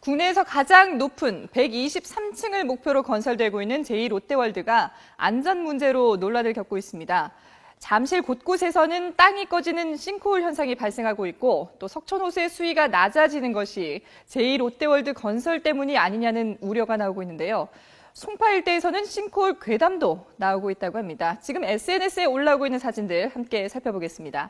국내에서 가장 높은 123층을 목표로 건설되고 있는 제2롯데월드가 안전 문제로 논란을 겪고 있습니다. 잠실 곳곳에서는 땅이 꺼지는 싱크홀 현상이 발생하고 있고 또 석촌호수의 수위가 낮아지는 것이 제2롯데월드 건설 때문이 아니냐는 우려가 나오고 있는데요. 송파 일대에서는 싱크홀 괴담도 나오고 있다고 합니다. 지금 SNS에 올라오고 있는 사진들 함께 살펴보겠습니다.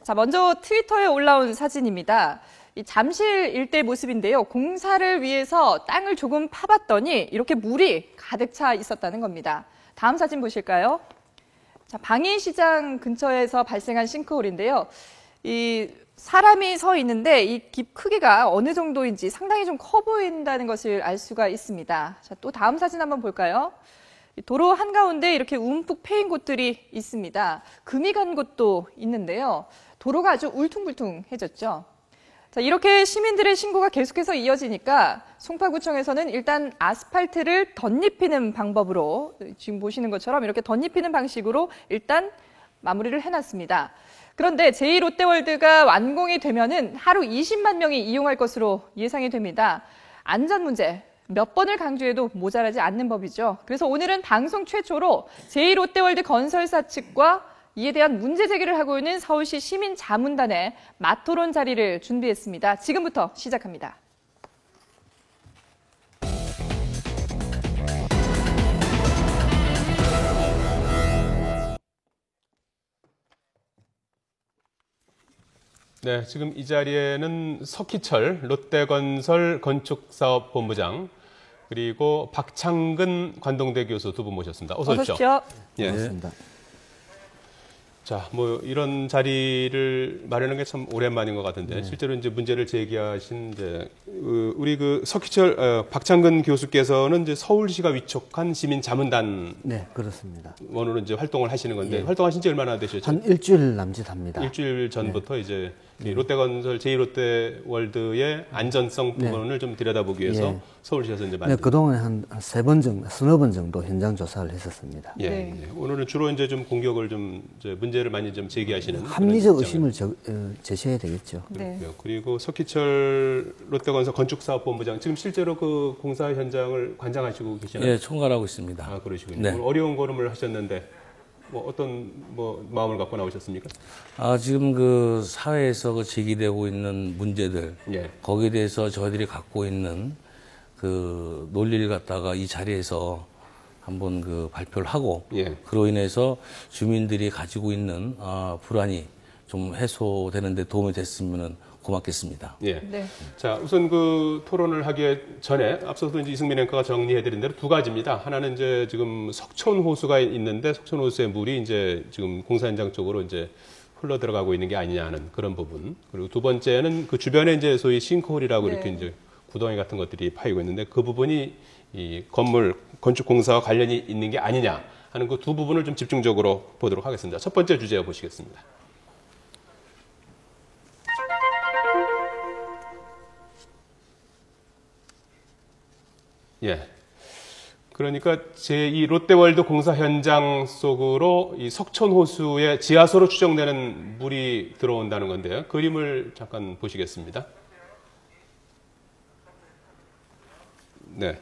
자, 먼저 트위터에 올라온 사진입니다. 이 잠실 일대 모습인데요. 공사를 위해서 땅을 조금 파봤더니 이렇게 물이 가득 차 있었다는 겁니다. 다음 사진 보실까요? 자, 방인시장 근처에서 발생한 싱크홀인데요. 이 사람이 서 있는데 이 깊 크기가 어느 정도인지 상당히 좀 커 보인다는 것을 알 수가 있습니다. 자, 또 다음 사진 한번 볼까요? 도로 한가운데 이렇게 움푹 패인 곳들이 있습니다. 금이 간 곳도 있는데요. 도로가 아주 울퉁불퉁해졌죠. 자, 이렇게 시민들의 신고가 계속해서 이어지니까 송파구청에서는 일단 아스팔트를 덧입히는 방법으로 지금 보시는 것처럼 이렇게 덧입히는 방식으로 일단 마무리를 해놨습니다. 그런데 제2롯데월드가 완공이 되면은 하루 20만 명이 이용할 것으로 예상이 됩니다. 안전 문제 몇 번을 강조해도 모자라지 않는 법이죠. 그래서 오늘은 방송 최초로 제2롯데월드 건설사 측과 이에 대한 문제 제기를 하고 있는 서울시 시민자문단의 맞토론 자리를 준비했습니다. 지금부터 시작합니다. 네, 지금 이 자리에는 석희철 롯데건설 건축사업본부장 그리고 박창근 관동대 교수 두 분 모셨습니다. 어서 오십시오. 예. 반갑습니다. 자, 뭐 이런 자리를 마련한 게 참 오랜만인 것 같은데 네. 실제로 이제 문제를 제기하신 이제 우리 그 석희철 박창근 교수께서는 이제 서울시가 위촉한 시민 자문단 네, 그렇습니다. 원으로 이제 활동을 하시는 건데 예. 활동하신 지 얼마나 되셨죠? 한 일주일 남짓합니다. 일주일 전부터 이제 이 롯데건설 제2롯데월드의 안전성 부분을 좀 들여다보기 위해서 예. 서울시에서 이제 네, 만든. 그동안에 한 세 번 정도, 서너 번 정도 현장 조사를 했었습니다. 예. 네. 예. 오늘은 주로 이제 좀 공격을 좀 이제 문제를 많이 좀 제기하시는 합리적 의심을 제시해야 되겠죠. 네. 그리고 석희철 롯데건설 건축사업본부장 지금 실제로 그 공사 현장을 관장하시고 계시나요? 예, 총괄하고 있습니다. 아, 그러시군요. 네. 오늘 어려운 걸음을 하셨는데 뭐 어떤 뭐 마음을 갖고 나오셨습니까? 지금 그 사회에서 그 제기되고 있는 문제들, 예. 거기에 대해서 저희들이 갖고 있는 그 논리를 갖다가 이 자리에서 한번 그 발표를 하고, 예. 그로 인해서 주민들이 가지고 있는 불안이 좀 해소되는 데 도움이 됐으면 고맙겠습니다. 예. 네. 자, 우선 그 토론을 하기 전에 앞서서 이제 이승민 앵커가 정리해드린 대로 두 가지입니다. 하나는 이제 지금 석촌호수가 있는데 석촌호수의 물이 이제 지금 공사 현장 쪽으로 이제 흘러 들어가고 있는 게 아니냐는 그런 부분. 그리고 두 번째는 그 주변에 이제 소위 싱크홀이라고 네. 이렇게 이제 구덩이 같은 것들이 파이고 있는데 그 부분이 이 건물 건축 공사와 관련이 있는 게 아니냐 하는 그 두 부분을 좀 집중적으로 보도록 하겠습니다. 첫 번째 주제 보시겠습니다. 예. 그러니까 제2 롯데월드 공사 현장 속으로 이 석촌호수의 지하수로 추정되는 물이 들어온다는 건데요. 그림을 잠깐 보시겠습니다. 네.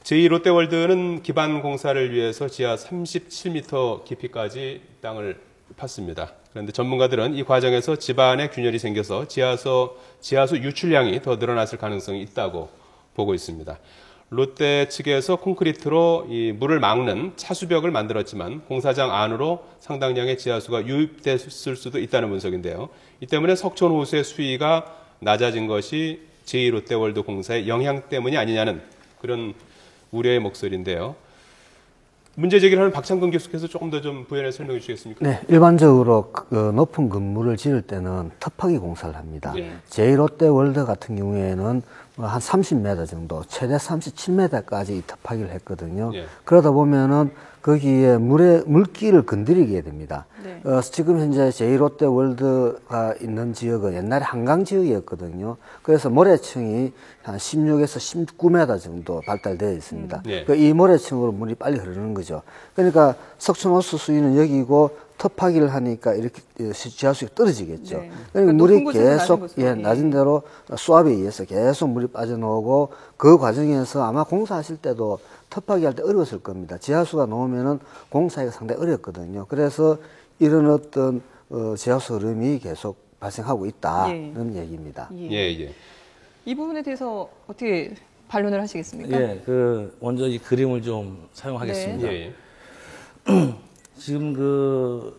제2 롯데월드는 기반 공사를 위해서 지하 37m 깊이까지 땅을 팠습니다. 그런데 전문가들은 이 과정에서 집안에 균열이 생겨서 지하수 유출량이 더 늘어났을 가능성이 있다고 보고 있습니다. 롯데 측에서 콘크리트로 이 물을 막는 차수벽을 만들었지만 공사장 안으로 상당량의 지하수가 유입됐을 수도 있다는 분석인데요. 이 때문에 석촌호수의 수위가 낮아진 것이 제2롯데월드 공사의 영향 때문이 아니냐는 그런 우려의 목소리인데요. 문제 제기를 하는 박창근 교수께서 조금 더 좀 부연해 설명해 주시겠습니까? 네, 일반적으로 높은 건물을 지을 때는 터파기 공사를 합니다. 예. 제2롯데월드 같은 경우에는 한 30m 정도, 최대 37m까지 터파기를 했거든요. 예. 그러다 보면은 거기에 물기를 건드리게 됩니다. 네. 지금 현재 제2롯데월드가 있는 지역은 옛날에 한강 지역이었거든요. 그래서 모래층이 한 16에서 19m 정도 발달되어 있습니다. 네. 이 모래층으로 물이 빨리 흐르는 거죠. 그러니까 석촌호수 수위는 여기고 터파기를 하니까 이렇게 지하수가 떨어지겠죠. 네. 그러니까 그러니까 물이 높은 곳에서 낮은 계속 곳으로. 낮은 대로 수압에 의해서 계속 물이 빠져나오고 그 과정에서 아마 공사하실 때도 터파기 할 때 어려웠을 겁니다. 지하수가 나오면은 공사하기가 상당히 어렵거든요. 그래서 이런 어떤 지하수 흐름이 계속 발생하고 있다는 얘기입니다. 예. 이 부분에 대해서 어떻게 반론을 하시겠습니까? 예, 먼저 이 그림을 좀 사용하겠습니다. 예. 지금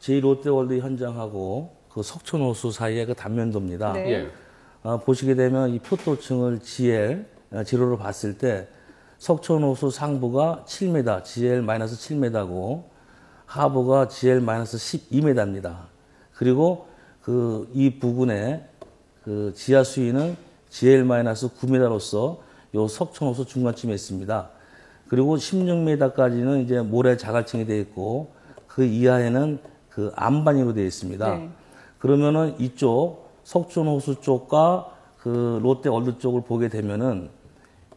제2롯데월드 현장하고 그 석촌호수 사이의 그 단면도입니다. 네. 예. 보시게 되면 이 표도층을 지로로 봤을 때 석촌호수 상부가 7m, GL-7m고 하부가 GL-12m입니다. 그리고 이 부근에 지하 수위는 GL-9m로서 요 석촌호수 중간쯤에 있습니다. 그리고 16m까지는 이제 모래 자갈층이 되어 있고 그 이하에는 안반이로 되어 있습니다. 네. 그러면은 이쪽 석촌호수 쪽과 롯데월드 쪽을 보게 되면은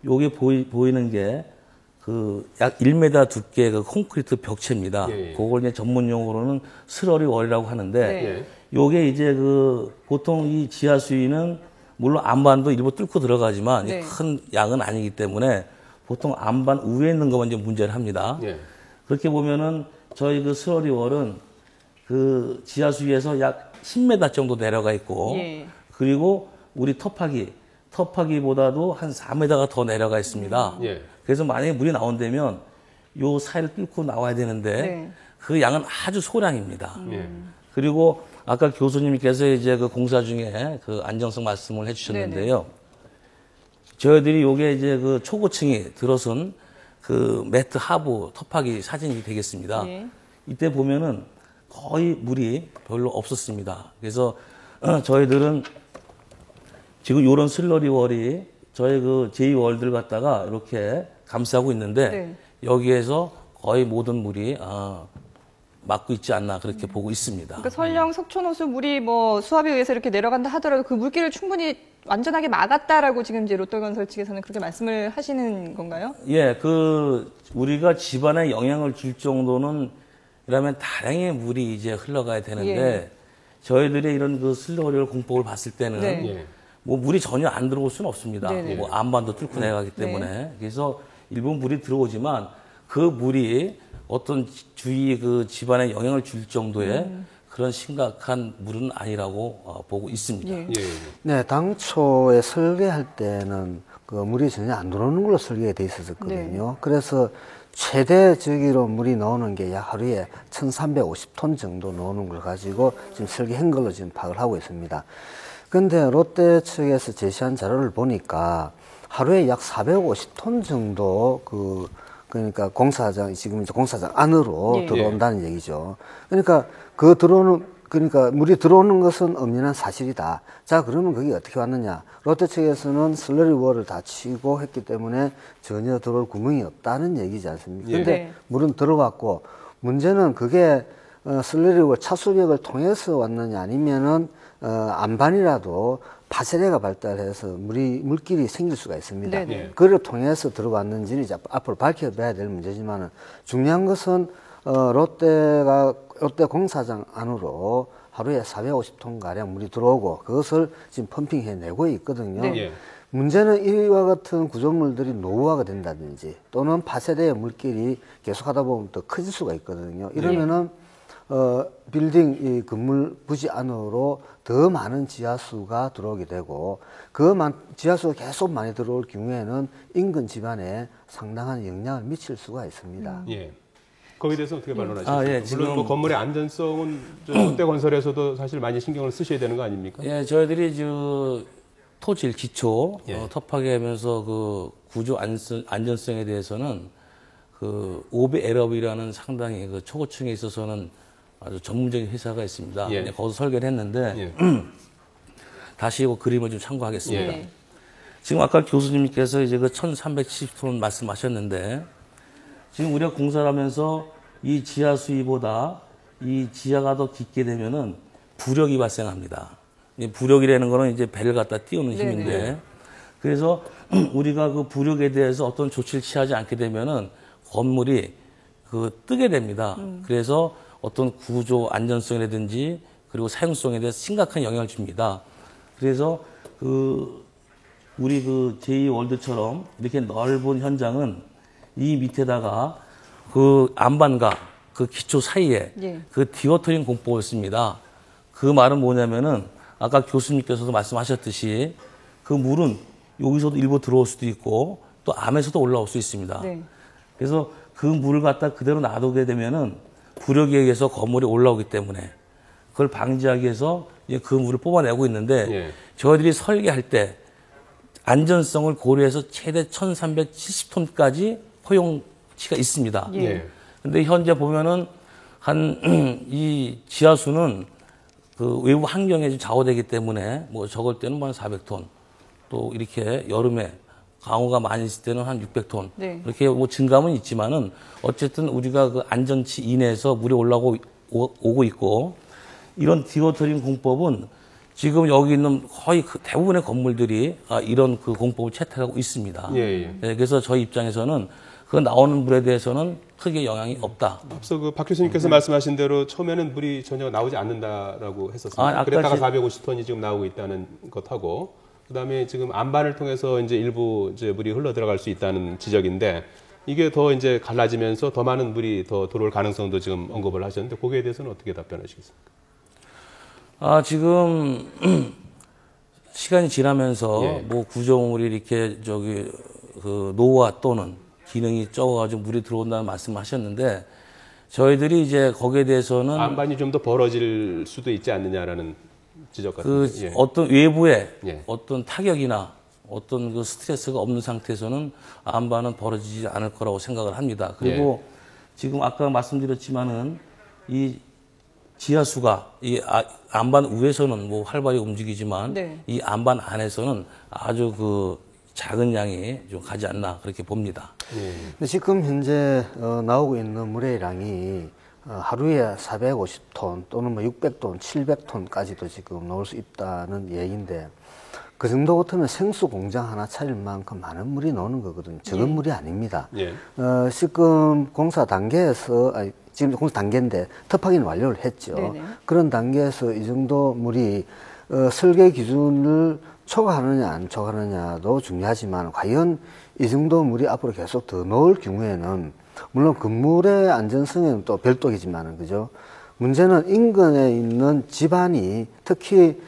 요게 보이는 게 약 1m 두께의 콘크리트 벽체입니다. 예. 그걸 이제 전문 용어로는 슬러리 월이라고 하는데 네. 요게 이제 보통 이 지하 수위는 물론 안반도 일부 뚫고 들어가지만 네. 큰 양은 아니기 때문에 보통 안반 위에 있는 것만 이제 문제를 합니다. 예. 그렇게 보면은 저희 슬러리 월은 지하 수위에서 약 10m 정도 내려가 있고 예. 그리고 우리 터파기보다도 한 4m가 더 내려가 있습니다. 예. 그래서 만약에 물이 나온다면 요 사이를 뚫고 나와야 되는데 네. 그 양은 아주 소량입니다. 예. 그리고 아까 교수님께서 이제 공사 중에 안정성 말씀을 해주셨는데요. 저희들이 요게 이제 초고층이 들어선 매트 하부 터파기 사진이 되겠습니다. 예. 이때 보면은 거의 물이 별로 없었습니다. 그래서 저희들은 지금 요런 슬러리 월이 저희 제2월드를 갖다가 이렇게 감싸고 있는데 네. 여기에서 거의 모든 물이 막고 있지 않나 그렇게 보고 있습니다. 그러니까 설령 석촌호수 물이 수압에 의해서 이렇게 내려간다 하더라도 그 물길을 충분히 완전하게 막았다라고 지금 이제 롯데건설 측에서는 그렇게 말씀을 하시는 건가요? 예, 우리가 집안에 영향을 줄 정도는 이러면 다량의 물이 이제 흘러가야 되는데 예. 저희들의 이런 슬러리월 공법을 봤을 때는 네. 예. 물이 전혀 안 들어올 수는 없습니다. 네네. 안반도 뚫고 내려가기 때문에. 그래서 일부 물이 들어오지만 그 물이 어떤 주위 집안에 영향을 줄 정도의 그런 심각한 물은 아니라고 보고 있습니다. 예. 예. 네, 당초에 설계할 때는 물이 전혀 안 들어오는 걸로 설계가 돼 있었거든요. 그래서 최대적으로 물이 나오는 게 약 하루에 1,350톤 정도 나오는 걸 가지고 지금 설계한 걸로 지금 파악을 하고 있습니다. 근데 롯데 측에서 제시한 자료를 보니까 하루에 약 450톤 정도 그러니까 지금 이제 공사장 안으로 예. 들어온다는 얘기죠. 그러니까 그러니까 물이 들어오는 것은 엄연한 사실이다. 자, 그러면 그게 어떻게 왔느냐? 롯데 측에서는 슬러리 월을 다 치고 했기 때문에 전혀 들어올 구멍이 없다는 얘기지 않습니까? 예. 근데 네. 물은 들어왔고 문제는 그게 슬러리 월 차수벽을 통해서 왔느냐 아니면은 안반이라도 파쇄대가 발달해서 물길이 생길 수가 있습니다. 네네. 그를 통해서 들어왔는지는 이제 앞으로 밝혀봐야 될 문제지만은 중요한 것은 롯데 공사장 안으로 하루에 450톤 가량 물이 들어오고 그것을 지금 펌핑해내고 있거든요. 네. 예. 문제는 이와 같은 구조물들이 노후화가 된다든지 또는 파쇄대의 물길이 계속하다 보면 더 커질 수가 있거든요. 이러면은 빌딩 이 건물 부지 안으로 더 많은 지하수가 들어오게 되고 지하수가 계속 많이 들어올 경우에는 인근 집안에 상당한 영향을 미칠 수가 있습니다. 예. 거기에 대해서 어떻게 반론하십니까? 예, 물론 지금 건물의 안전성은 롯데건설에서도 사실 많이 신경을 쓰셔야 되는 거 아닙니까? 예, 저희들이 토질 기초 예. 터파기하면서 구조 안전성에 대해서는 오비 에러비라는 상당히 초고층에 있어서는 아주 전문적인 회사가 있습니다. 예. 거기서 설계를 했는데 예. 다시 그림을 좀 참고하겠습니다. 예. 지금 아까 교수님께서 이제 1,370톤 말씀하셨는데 지금 우리가 공사를 하면서 이 지하 수위보다 이 지하가 더 깊게 되면은 부력이 발생합니다. 이 부력이라는 거는 이제 배를 갖다 띄우는 힘인데 네네. 그래서 우리가 부력에 대해서 어떤 조치를 취하지 않게 되면은 건물이 뜨게 됩니다. 그래서 어떤 구조 안전성이라든지 그리고 사용성에 대해서 심각한 영향을 줍니다. 그래서 우리 제2월드처럼 이렇게 넓은 현장은 이 밑에다가 그 안반과 그 기초 사이에 예. 그 디워터링 공법을 씁니다. 그 말은 뭐냐면은 아까 교수님께서도 말씀하셨듯이 그 물은 여기서도 일부 들어올 수도 있고 또 암에서도 올라올 수 있습니다. 네. 그래서 그 물을 갖다 그대로 놔두게 되면은 부력에 의해서 건물이 올라오기 때문에 그걸 방지하기 위해서 이제 그 물을 뽑아내고 있는데 예. 저희들이 설계할 때 안전성을 고려해서 최대 1370톤까지 허용치가 있습니다. 예. 근데 현재 보면은 이 지하수는 그 외부 환경에 좀 좌우되기 때문에 뭐 적을 때는 한 400톤 또 이렇게 여름에 강우가 많이 있을 때는 한 600톤 네. 이렇게 뭐 증감은 있지만은 어쨌든 우리가 그 안전치 이내에서 물이 오고 있고 이런 디워터링 공법은 지금 여기 있는 거의 대부분의 건물들이 이런 그 공법을 채택하고 있습니다. 예, 예. 네, 그래서 저희 입장에서는 그 나오는 물에 대해서는 크게 영향이 없다. 앞서 그 박 교수님께서 말씀하신 대로 처음에는 물이 전혀 나오지 않는다라고 했었습니다. 아까 그랬다가 450톤이 지금 나오고 있다는 것하고, 그다음에 지금 안반을 통해서 이제 일부 이제 물이 흘러 들어갈 수 있다는 지적인데, 이게 더 이제 갈라지면서 더 많은 물이 더 들어올 가능성도 지금 언급을 하셨는데, 거기에 대해서는 어떻게 답변하시겠습니까? 지금 시간이 지나면서 예. 뭐 구조물이 이렇게 그 노후화 또는 기능이 적어가지고 물이 들어온다는 말씀하셨는데 저희들이 이제 거기에 대해서는 안반이 좀 더 벌어질 수도 있지 않느냐라는 지적 같은데. 예. 어떤 외부의 예. 어떤 타격이나 어떤 그 스트레스가 없는 상태에서는 안반은 벌어지지 않을 거라고 생각을 합니다. 그리고 지금 아까 말씀드렸지만은 이 지하수가 이 안반 위에서는 뭐 활발히 움직이지만 네. 이 안반 안에서는 아주 그 작은 양이 좀 가지 않나 그렇게 봅니다. 근데 지금 현재 나오고 있는 물의 양이 하루에 450톤 또는 뭐 600톤, 700톤까지도 지금 나올 수 있다는 얘기인데 그 정도 같으면 생수 공장 하나 차릴 만큼 많은 물이 나오는 거거든요. 적은 물이 아닙니다. 예. 지금 공사 단계에서 지금 공사 단계인데 터파기는 완료를 했죠. 네네. 그런 단계에서 이 정도 물이 설계 기준을 초과하느냐 안 초과하느냐도 중요하지만 과연 이 정도 물이 앞으로 계속 더 넣을 경우에는 물론 건물의 안전성에는 또 별도이지만은 그죠. 문제는 인근에 있는 집안이 특히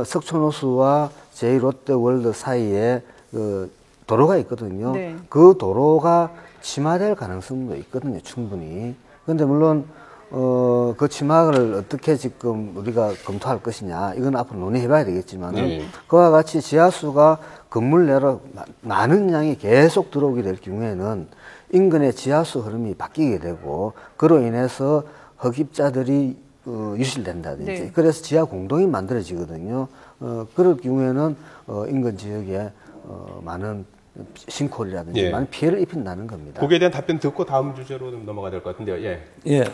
석촌호수와 제2롯데월드 사이에 도로가 있거든요. 네. 그 도로가 침하될 가능성도 있거든요, 충분히. 그런데 물론 그 침하를 어떻게 지금 우리가 검토할 것이냐 이건 앞으로 논의해봐야 되겠지만은 그와 같이 지하수가 건물 내로 많은 양이 계속 들어오게 될 경우에는 인근의 지하수 흐름이 바뀌게 되고 그로 인해서 흡입자들이 유실된다든지 네. 그래서 지하 공동이 만들어지거든요. 그럴 경우에는 인근 지역에 많은 싱크홀이라든지 예. 많은 피해를 입힌다는 겁니다. 거기에 대한 답변 듣고 다음 주제로 좀 넘어가야 될 것 같은데요. 예. 예.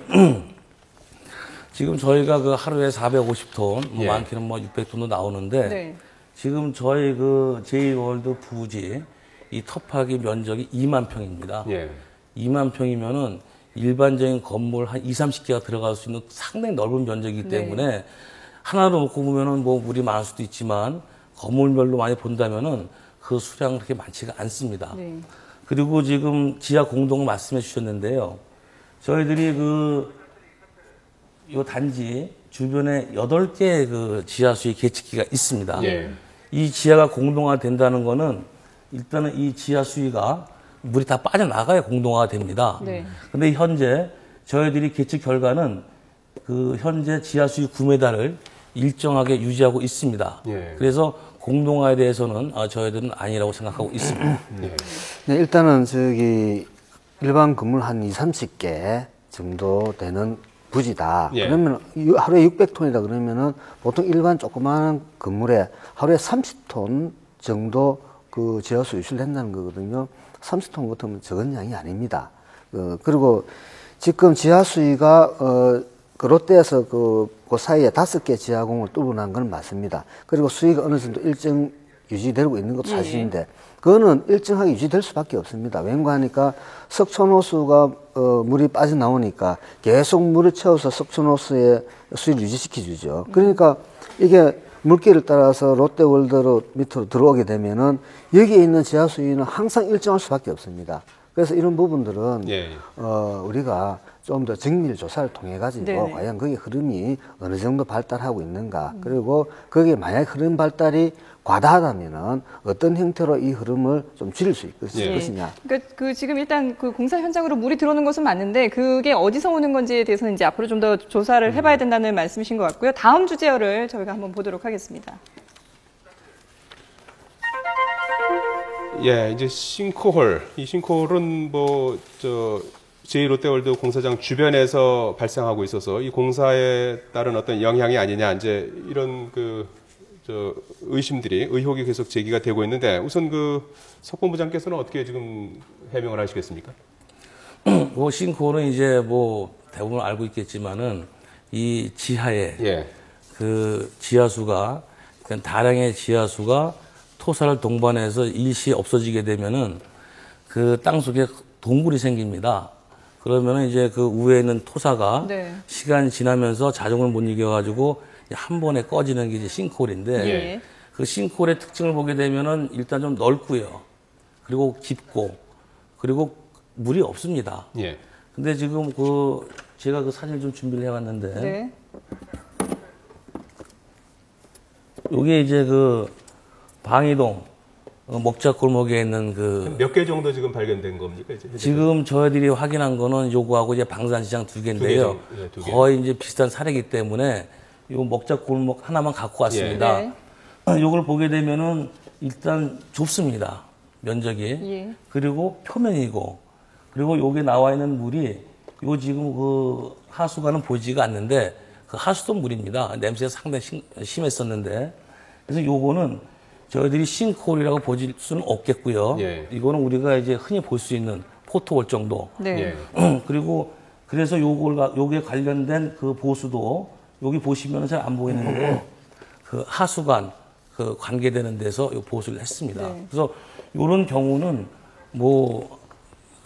지금 저희가 그 하루에 450톤, 뭐 예. 많게는 뭐 600톤도 나오는데 네. 지금 저희 그 제2월드 부지 이 터파기 면적이 2만 평입니다. 예. 2만 평이면은 일반적인 건물 한 2, 30개가 들어갈 수 있는 상당히 넓은 면적이기 때문에 하나로 놓고 보면은 뭐 물이 많을 수도 있지만 건물별로 많이 본다면은 그 수량은 그렇게 많지가 않습니다. 네. 그리고 지금 지하 공동을 말씀해 주셨는데요. 저희들이 요 단지 주변에 8개의 그 지하수의 계측기가 있습니다. 예. 이 지하가 공동화 된다는 거는 일단은 이 지하 수위가 물이 다 빠져나가야 공동화가 됩니다. 네. 근데 현재 저희들이 계측 결과는 그 현재 지하 수위 9m를 일정하게 유지하고 있습니다. 예. 그래서 공동화에 대해서는 저희들은 아니라고 생각하고 있습니다. 예. 네, 일단은 일반 건물 한 2, 30개 정도 되는 부지다. 예. 그러면 하루에 600톤이다 그러면은 보통 일반 조그마한 건물에 하루에 30톤 정도 그 지하수 유실된다는 거거든요. 30톤 같으면 적은 양이 아닙니다. 그리고 지금 지하수위가 그 롯데에서 그 사이에 5개 지하공을 뚫어놓은 건 맞습니다. 그리고 수위가 어느 정도 일정 유지되고 있는 것도 사실인데 그거는 일정하게 유지될 수밖에 없습니다. 왠가 하니까 석촌호수가 물이 빠져나오니까 계속 물을 채워서 석촌호수의 수위를 유지시켜주죠. 그러니까 이게 물길을 따라서 롯데월드로 밑으로 들어오게 되면은 여기에 있는 지하 수위는 항상 일정할 수밖에 없습니다. 그래서 이런 부분들은 우리가 좀 더 정밀 조사를 통해 가지고 과연 거기 흐름이 어느 정도 발달하고 있는가, 그리고 거기에 만약 흐름 발달이 과다하다면은 어떤 형태로 이 흐름을 좀 줄일 수 있을 것이냐. 그러니까 지금 일단 그 공사 현장으로 물이 들어오는 것은 맞는데 그게 어디서 오는 건지에 대해서는 이제 앞으로 좀 더 조사를 해봐야 된다는 말씀이신 것 같고요. 다음 주제어를 저희가 한번 보도록 하겠습니다. 예, 이제 싱크홀. 이 싱크홀은 제2롯데월드 공사장 주변에서 발생하고 있어서 이 공사에 따른 어떤 영향이 아니냐, 이제 이런 의혹이 계속 제기가 되고 있는데, 우선 석 본부장께서는 어떻게 지금 해명을 하시겠습니까? 싱크홀은 이제 대부분 알고 있겠지만은 이 지하에 그 지하수가, 그러니까 다량의 지하수가 토사를 동반해서 일시 없어지게 되면은 그 땅 속에 동굴이 생깁니다. 그러면은 이제 그 위에 있는 토사가 시간이 지나면서 자정을 못 이겨가지고 한 번에 꺼지는 게 이제 싱크홀인데 그 싱크홀의 특징을 보게 되면은 일단 좀 넓고요. 그리고 깊고, 그리고 물이 없습니다. 근데 지금 제가 그 사진을 좀 준비를 해왔는데 요게 이제 방이동 먹자 골목에 있는 몇 개 정도 지금 발견된 겁니까? 지금 저희들이 확인한 거는 요거하고 이제 방산시장 2개인데요. 거의 이제 비슷한 사례이기 때문에 요 먹자 골목 하나만 갖고 왔습니다. 요걸 보게 되면은 일단 좁습니다. 면적이. 그리고 표면이고, 그리고 요게 나와 있는 물이 요 지금 하수관은 보이지가 않는데 그 하수도 물입니다. 냄새가 상당히 심했었는데, 그래서 요거는 저희들이 싱크홀이라고 보질 수는 없겠고요. 이거는 우리가 이제 흔히 볼 수 있는 포토홀 정도. 그리고 그래서 요게 관련된 그 보수도 여기 보시면 잘 안 보이는데 그 하수관 관계되는 데서 요 보수를 했습니다. 그래서 요런 경우는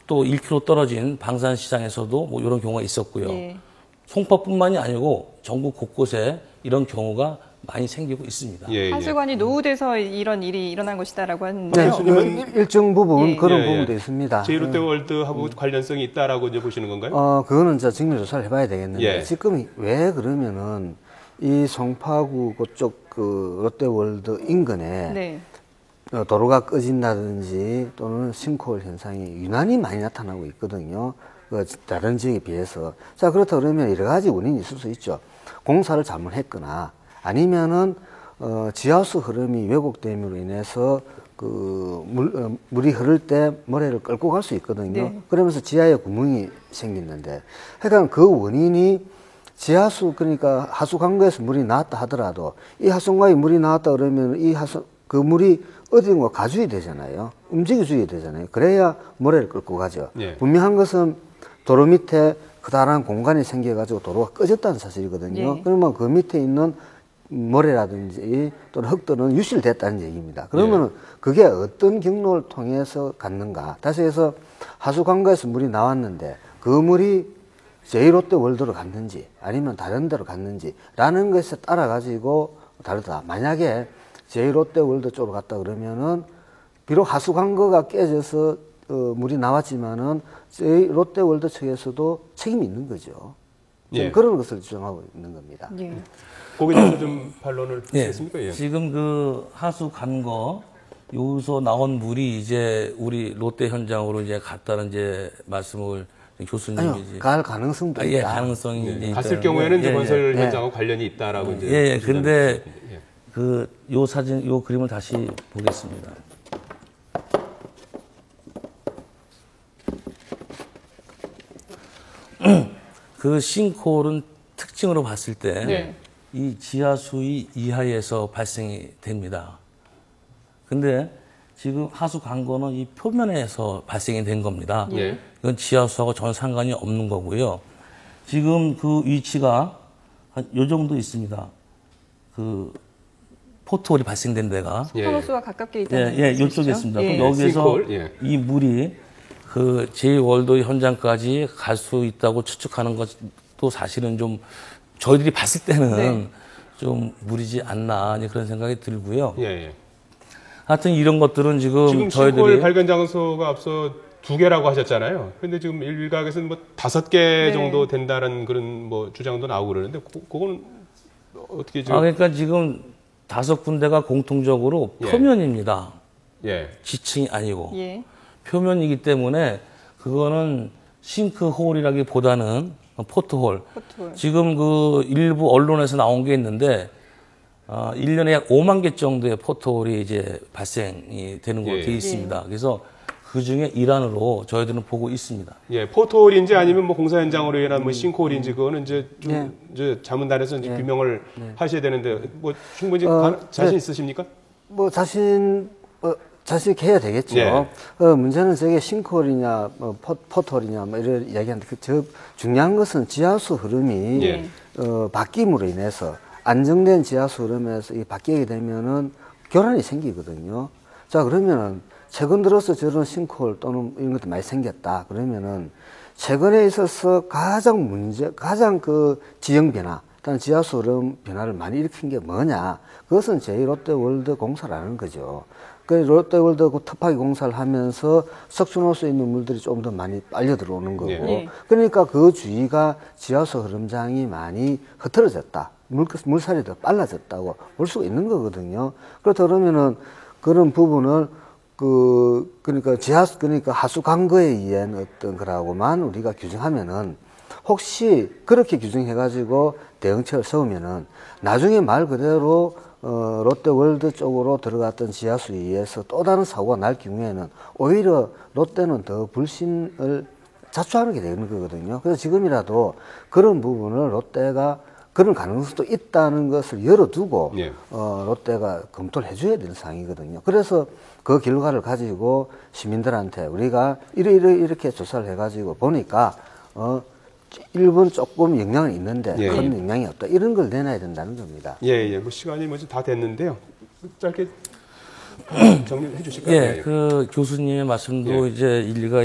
또 1km 떨어진 방산시장에서도 이런 경우가 있었고요. 송파뿐만이 아니고 전국 곳곳에 이런 경우가 많이 생기고 있습니다. 하수관이 노후돼서 이런 일이 일어난 것이다라고 하는데요. 일정 부분 그런 부분도 있습니다. 제2롯데월드하고 관련성이 있다라고 이제 보시는 건가요? 그거는 이제 정밀 조사를 해봐야 되겠는데 지금 왜 그러면은 이 송파구 그쪽 롯데월드 인근에 도로가 꺼진다든지 또는 싱크홀 현상이 유난히 많이 나타나고 있거든요. 다른 지역에 비해서. 자, 그렇다 그러면 여러 가지 원인이 있을 수 있죠. 공사를 잘못했거나 아니면은 지하수 흐름이 왜곡됨으로 인해서 물이 흐를 때 모래를 끌고 갈 수 있거든요. 그러면서 지하에 구멍이 생기는데, 그러니까 그 원인이 지하수, 그러니까 하수 관거에서 물이 나왔다 하더라도 이 하수관에 물이 나왔다 그러면 그 물이 어딘가 가줘야 되잖아요. 움직여줘야 되잖아요. 그래야 모래를 끌고 가죠. 분명한 것은 도로 밑에 커다란 공간이 생겨가지고 도로가 꺼졌다는 사실이거든요. 그러면 그 밑에 있는 모래라든지 또는 흙들은 유실됐다는 얘기입니다. 그러면은 그게 어떤 경로를 통해서 갔는가. 다시 해서 하수관가에서 물이 나왔는데 그 물이 제2롯데월드로 갔는지 아니면 다른 데로 갔는지 라는 것에 따라 가지고 다르다. 만약에 제2롯데월드 쪽으로 갔다 그러면은 비록 하수관거가 깨져서 물이 나왔지만은 제2롯데월드 측에서도 책임이 있는 거죠. 그런 것을 주장하고 있는 겁니다. 거기에 대해서 좀 반론을 하시겠습니까? 지금 하수 간거 여기서 나온 물이 이제 우리 롯데 현장으로 이제 갔다는 이제 말씀을 교수님이 갈 가능성도 있다. 가능성이 갔을 경우에는 이제 건설 현장과 관련이 있다라고 이제. 근데 요 사진, 요 그림을 다시 보겠습니다. 그 싱크홀은 특징으로 봤을 때 이 지하수위 이하에서 발생이 됩니다. 근데 지금 하수 간거는 이 표면에서 발생이 된 겁니다. 이건 지하수하고 전혀 상관이 없는 거고요. 지금 그 위치가 한 요 정도 있습니다. 포트홀이 발생된 데가. 예. 산호수와 가깝게 예, 있다는 예, 말씀이시죠? 이쪽에 있습니다. 예. 그럼 여기에서 싱크홀, 예. 이 물이 그 제2월도 현장까지 갈 수 있다고 추측하는 것도 사실은 좀 저희들이 봤을 때는 네. 좀 무리지 않나 그런 생각이 들고요. 예, 예. 하여튼 이런 것들은 지금 지금 저희들이 싱크홀 발견 장소가 앞서 2개라고 하셨잖아요. 근데 지금 일각에서는 뭐 5개 네. 정도 된다는 그런 뭐 주장도 나오고 그러는데 그거는 어떻게 지금 그러니까 지금 5군데가 공통적으로 예. 표면입니다. 예. 지층이 아니고 예. 표면이기 때문에 그거는 싱크홀이라기보다는 포트홀. 포트홀. 지금 그 일부 언론에서 나온 게 있는데 1년에 약 5만 개 정도의 포트홀이 이제 발생이 되는 걸로 예. 되어 있습니다. 그래서 그 중에 일환으로 저희들은 보고 있습니다. 예, 포트홀인지 아니면 뭐 공사 현장으로 인한 뭐 싱크홀인지 그거는 이제 좀 네. 이제 자문단에서 이제 규명을 하셔야 되는데 뭐 충분히 자신 네. 있으십니까? 뭐 자신 있게 해야 되겠죠. 예. 문제는 저게 싱크홀이냐, 포트홀이냐, 뭐 이런 이야기하는데 저 중요한 것은 지하수 흐름이 예. 바뀜으로 인해서 안정된 지하수 흐름에서 이 바뀌게 되면은 교란이 생기거든요. 자, 그러면은 최근 들어서 저런 싱크홀 또는 이런 것도 많이 생겼다. 그러면은 최근에 있어서 가장 그 지형 변화, 일단 지하수 흐름 변화를 많이 일으킨 게 뭐냐? 그것은 제2롯데월드 공사라는 거죠. 그 롯데월드 그 터파기 공사를 하면서 석순호수에 있는 물들이 좀 더 많이 빨려 들어오는 거고. 네. 그러니까 그 주위가 지하수 흐름장이 많이 흐트러졌다. 물살이 더 빨라졌다고 볼 수가 있는 거거든요. 그렇다 그러면은 그런 부분을 그러니까 하수 관거에 의한 어떤 거라고만 우리가 규정하면은 혹시 그렇게 규정해가지고 대응책을 세우면은 나중에 말 그대로 롯데월드 쪽으로 들어갔던 지하수에 의해서 또 다른 사고가 날 경우에는 오히려 롯데는 더 불신을 자초하게 되는 거거든요. 그래서 지금이라도 그런 부분을 롯데가 그런 가능성도 있다는 것을 열어두고 예. 롯데가 검토를 해줘야 되는 상황이거든요. 그래서 그 결과를 가지고 시민들한테 우리가 이렇게 조사를 해가지고 보니까 일본 조금 영향은 있는데 예. 큰 영향이 없다. 이런 걸 내놔야 된다는 겁니다. 예, 예. 뭐 시간이 뭐 다 됐는데요. 짧게 정리해 주실까요? 예, 그 교수님의 말씀도 예. 이제 일리가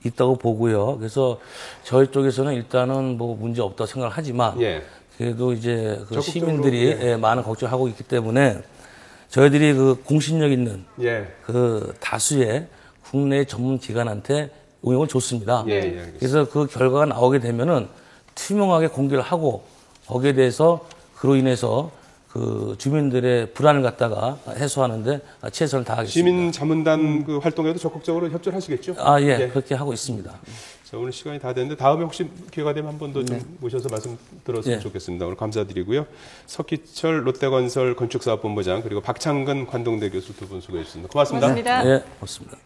있다고 보고요. 그래서 저희 쪽에서는 일단은 뭐 문제 없다고 생각을 하지만 예. 그래도 이제 그 적극적으로, 시민들이 예. 예, 많은 걱정하고 있기 때문에 저희들이 그 공신력 있는 예. 그 다수의 국내 전문 기관한테 응용을 줬습니다. 예, 예, 알겠습니다. 그래서 그 결과가 나오게 되면은 투명하게 공개를 하고 거기에 대해서 그로 인해서 그 주민들의 불안을 갖다가 해소하는데 최선을 다하겠습니다. 시민 자문단 그 활동에도 적극적으로 협조를 하시겠죠? 예, 그렇게 하고 있습니다. 자, 오늘 시간이 다 됐는데 다음에 혹시 기회가 되면 한 번 더 좀 모셔서 말씀 들었으면 예. 좋겠습니다. 오늘 감사드리고요. 석기철 롯데건설 건축사업본부장 그리고 박창근 관동대 교수 두 분 수고해 주셨습니다. 고맙습니다. 고맙습니다. 예, 고맙습니다.